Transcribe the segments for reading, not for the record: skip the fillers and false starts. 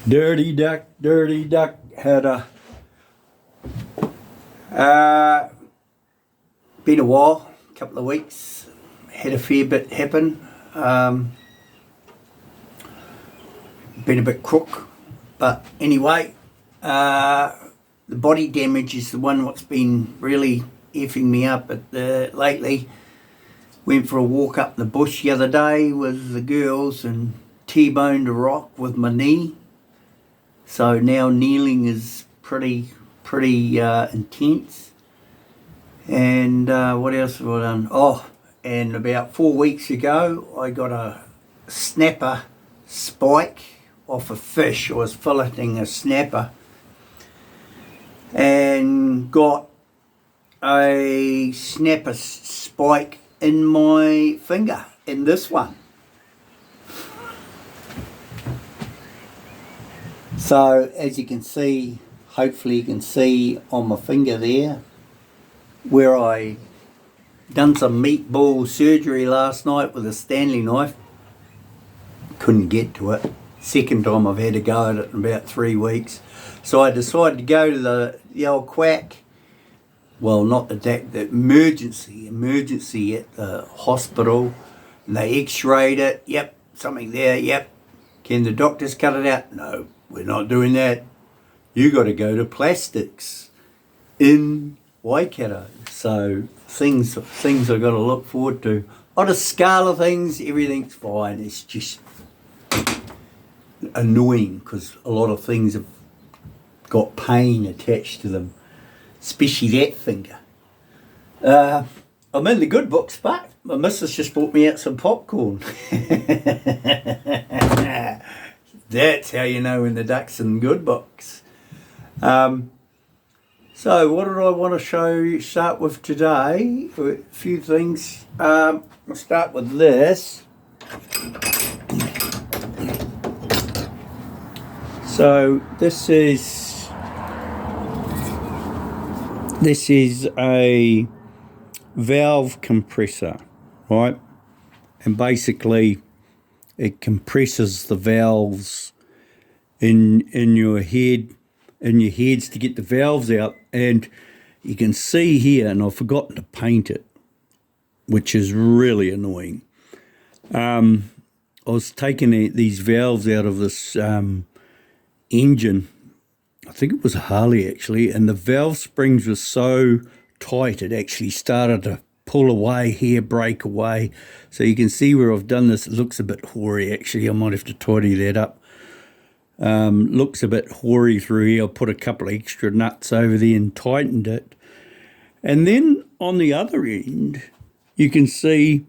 Dirty duck, had a, been a while, couple of weeks, had a fair bit happen, been a bit crook, but anyway, the body damage is the one what's been really effing me up lately. Went for a walk up the bush the other day with the girls and T-boned a rock with my knee. So now kneeling is pretty intense. And what else have I done? Oh, and about 4 weeks ago, I got a snapper spike off a fish. I was filleting a snapper and got a snapper spike in my finger, in this one. So as you can see, hopefully you can see on my finger there, where I done some meatball surgery last night with a Stanley knife. Couldn't get to it. Second time I've had to go at it in about 3 weeks. So I decided to go to the old quack. Well, not the emergency at the hospital. And they x-rayed it. Yep, something there, yep. Can the doctors cut it out? No, we're not doing that. You got to go to plastics in Waikato. So things I've got to look forward to. On a scale of things, everything's fine. It's just annoying because a lot of things have got pain attached to them, especially that finger. I'm in the good books, but my missus just bought me out some popcorn. That's how you know when the duck's in good books. So what did I want to start with today? A few things. I'll start with this. So this is a valve compressor, right? And basically it compresses the valves in your heads to get the valves out. And you can see here, and I've forgotten to paint it, which is really annoying. I was taking these valves out of this engine. I think it was a Harley actually, and the valve springs were so tight it actually started to pull away here, break away. So you can see where I've done this. It looks a bit hoary actually. I might have to tidy that up. Looks a bit hoary through here. I put a couple of extra nuts over there and tightened it. And then on the other end, you can see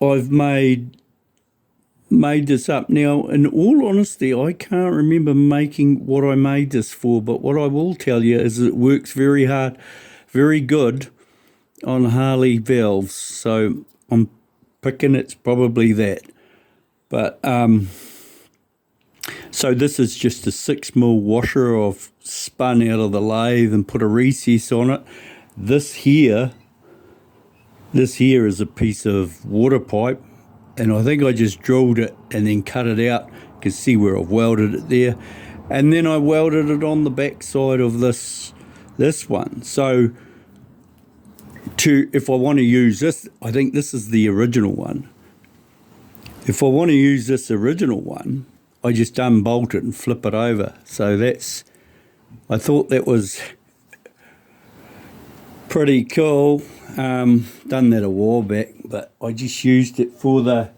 I've made this up. Now, in all honesty, I can't remember making what I made this for, but what I will tell you is it works very hard, very good on Harley valves. So I'm picking it's probably that. But so this is just a 6mm washer I've spun out of the lathe and put a recess on it. This here is a piece of water pipe, and I think I just drilled it and then cut it out. You can see where I've welded it there. And then I welded it on the back side of this one. So if I want to use this, I think this is the original one. If I want to use this original one, I just unbolt it and flip it over. So I thought that was pretty cool. Done that a while back, but I just used it for the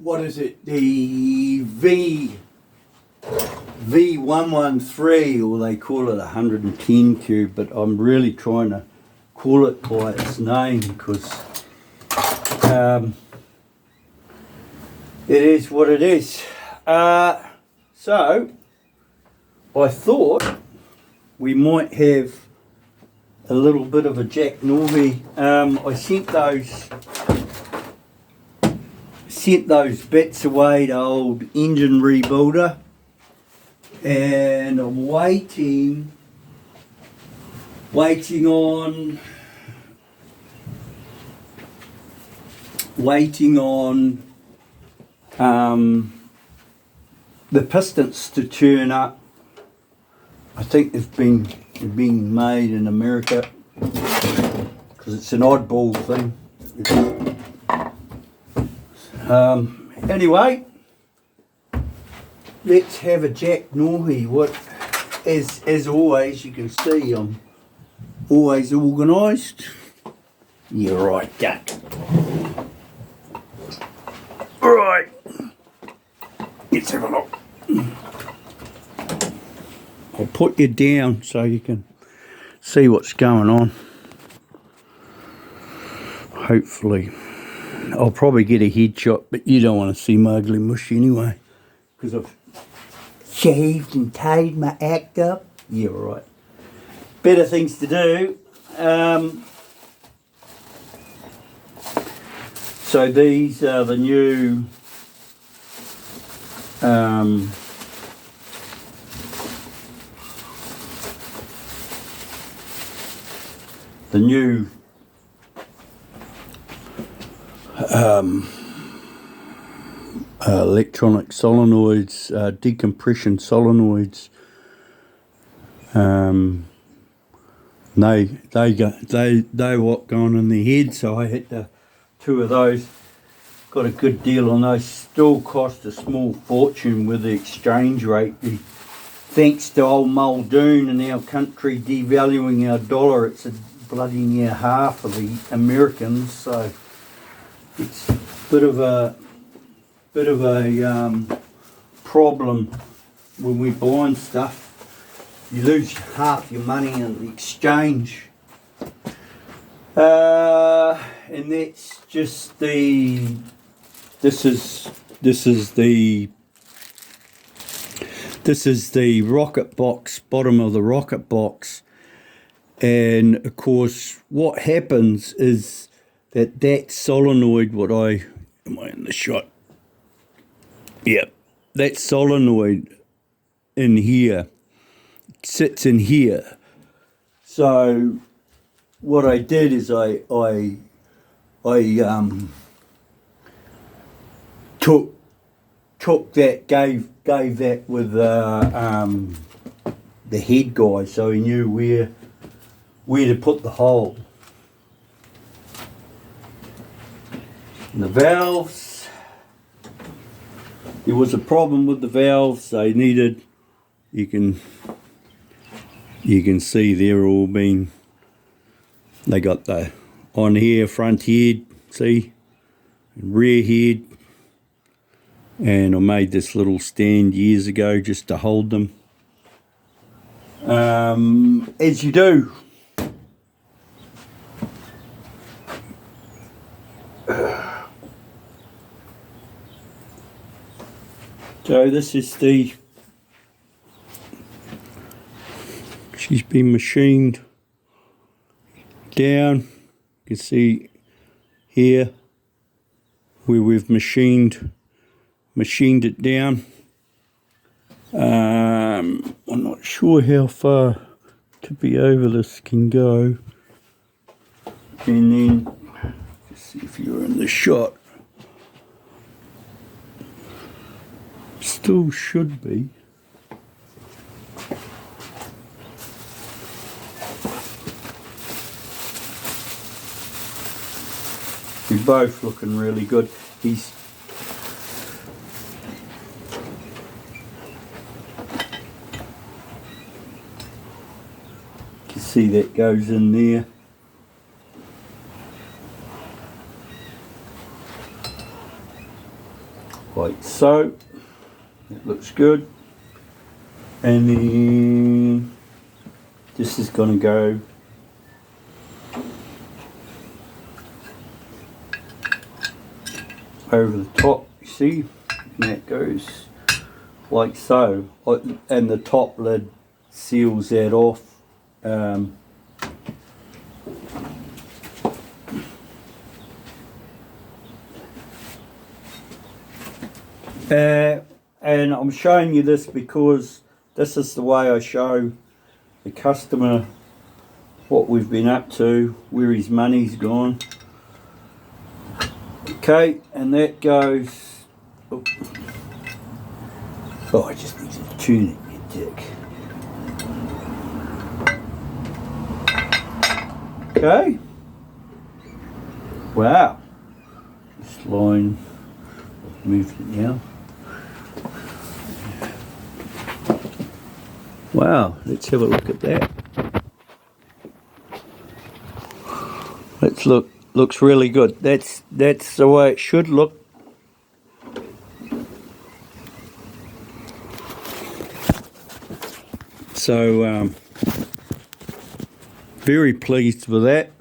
what is it? The V113, or they call it 110 cube, but I'm really trying to call it by its name because it is what it is. So I thought we might have a little bit of a Jack Norby. I sent those bits away to old engine rebuilder, and I'm waiting on waiting on the pistons to turn up. I think they've been made in America because it's an oddball thing. Anyway, let's have a Jack Norrie. As always, you can see I'm always organised. You're right, Jack. Right, let's have a look. I'll put you down so you can see what's going on. Hopefully. I'll probably get a headshot, but you don't want to see my ugly mush anyway. Because I've shaved and tied my act up. Yeah, right. Better things to do. So these are the new electronic solenoids, decompression solenoids. They what gone in the head, so I had two of those. Got a good deal on those. Still cost a small fortune with the exchange rate. Thanks to old Muldoon and our country devaluing our dollar, it's a bloody near half of the Americans. So it's a bit of a problem when we're buying stuff. You lose half your money in the exchange. And that's just this is the rocket box, bottom of the rocket box. And of course what happens is that solenoid, am I in the shot? Yep, that solenoid in here sits in here. So what I did is I took that, gave that with the head guy, so he knew where to put the hole. And the valves, there was a problem with the valves. They needed, you can see they're all been, they got the on here front head, see, rear head, and I made this little stand years ago just to hold them, as you do. So this is she's been machined down. You can see here where we've machined it down. I'm not sure how far to be over this can go. And then let's see if you're in the shot. Still should be. We're both looking really good. He's you can see that goes in there. Like so. That looks good. And then this is going to go over the top, you see, and that goes like so, and the top lid seals that off. And I'm showing you this because this is the way I show the customer what we've been up to, where his money's gone. Okay, and that goes. Oh, I just need to tune it, you dick. Okay. Wow. This line, I've moved it now. Wow, let's have a look at that. Looks really good. That's the way it should look. So very pleased with that.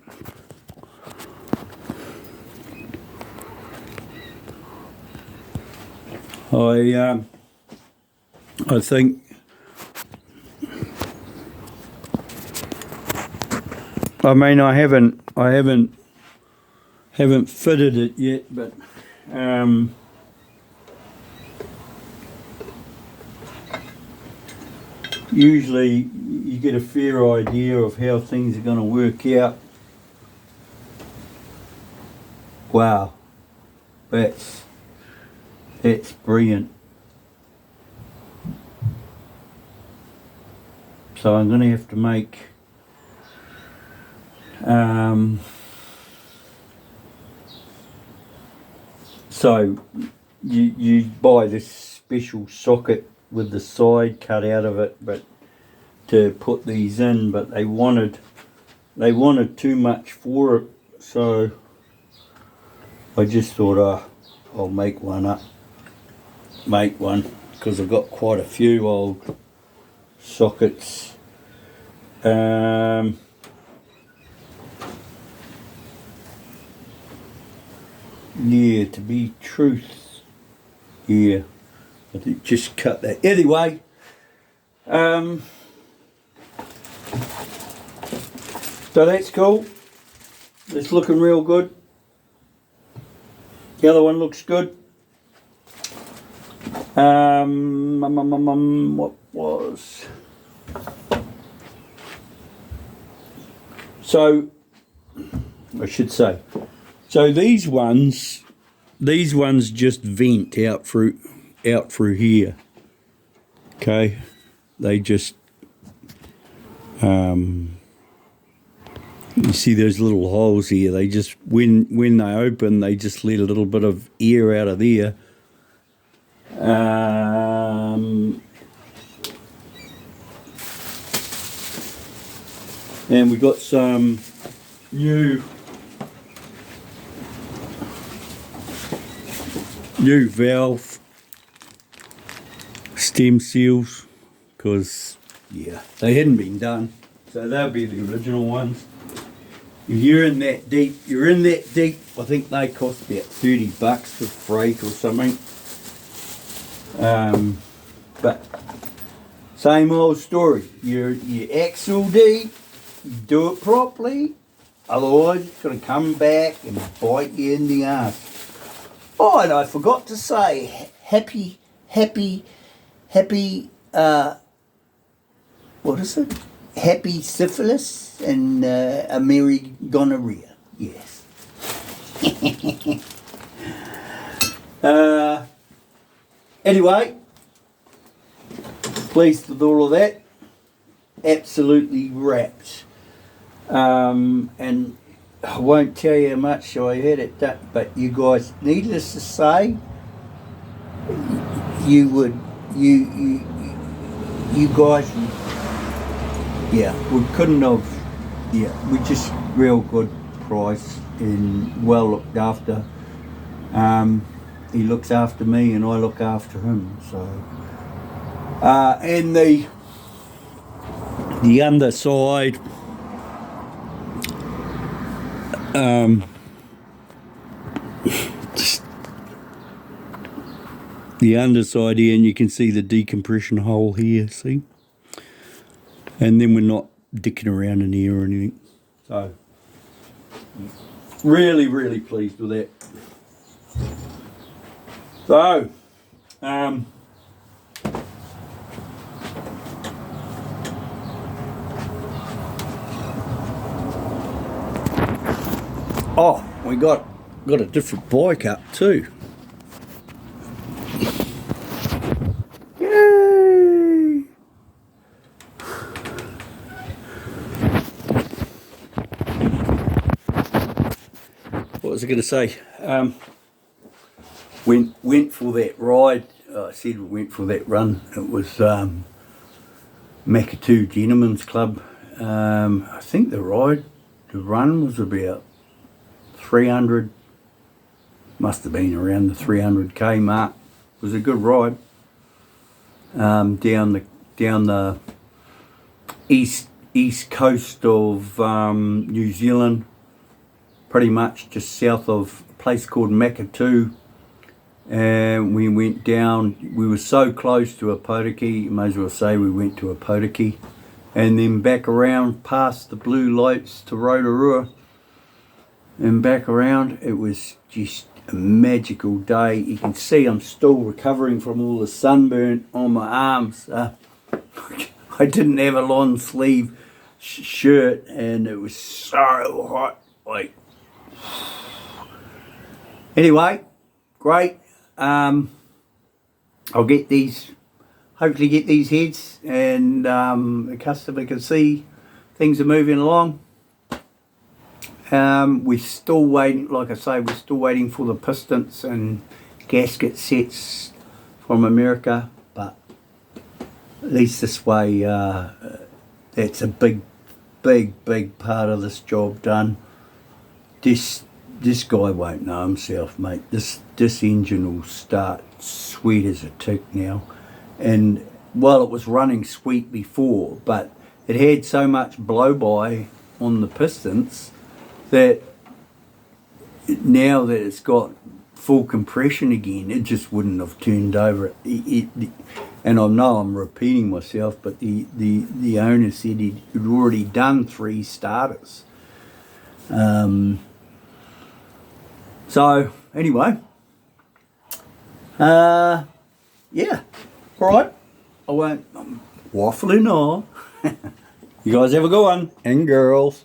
I think I mean I haven't fitted it yet, but usually you get a fair idea of how things are going to work out. Wow, that's brilliant. So I'm going to have to make so you buy this special socket with the side cut out of it, but to put these in, but they wanted too much for it, so I just thought I'll make one because I've got quite a few old sockets. Yeah, to be truth, yeah, I think just cut that anyway. So that's cool. It's looking real good. The other one looks good. What was? So I should say. So these ones just vent out through here. Okay, they just you see those little holes here. They just when they open, they just let a little bit of air out of there. And we got some new valve stem seals, because yeah, they hadn't been done, so they'll be the original ones. If you're in that deep, I think they cost about $30 for freight or something. But same old story. Your axle deep, you do it properly, otherwise it's going to come back and bite you in the ass. Oh, and I forgot to say, happy, what is it? Happy syphilis and a merry gonorrhea. Yes. Anyway, pleased with all of that. Absolutely wrapped. And I won't tell you how much I had it done, but you guys, needless to say, you guys, yeah, we couldn't have, yeah, we just real good price and well looked after. He looks after me and I look after him, so. And the underside, just the underside here, and you can see the decompression hole here, see? And then we're not dicking around in here or anything. So, really pleased with that. So, oh, we got got a different bike up too. Yay! What was I going to say? Went for that ride. I said we went for that run. It was Makatu Gentlemen's Club. I think the run was about 300. Must have been around the 300k mark. It was a good ride. Down the east coast of New Zealand, pretty much just south of a place called Makatu. And we went down, we were so close to Apotiki, may as well say we went to Apotiki, and then back around past the blue lights to Rotorua and back around. It was just a magical day. You can see I'm still recovering from all the sunburn on my arms. I didn't have a long sleeve shirt and it was so hot. Like, anyway, great. I'll hopefully get these heads, and the customer can see things are moving along. We're still waiting, like I say, we're still waiting for the pistons and gasket sets from America, but at least this way, that's a big part of this job done. This guy won't know himself, mate. This engine will start sweet as a tick now. And well, it was running sweet before, but it had so much blow-by on the pistons that now that it's got full compression again, it just wouldn't have turned over. And I know I'm repeating myself, but the owner said he'd already done 3 starters. So anyway, yeah, all right. I'm waffling on. You guys have a good one, and girls.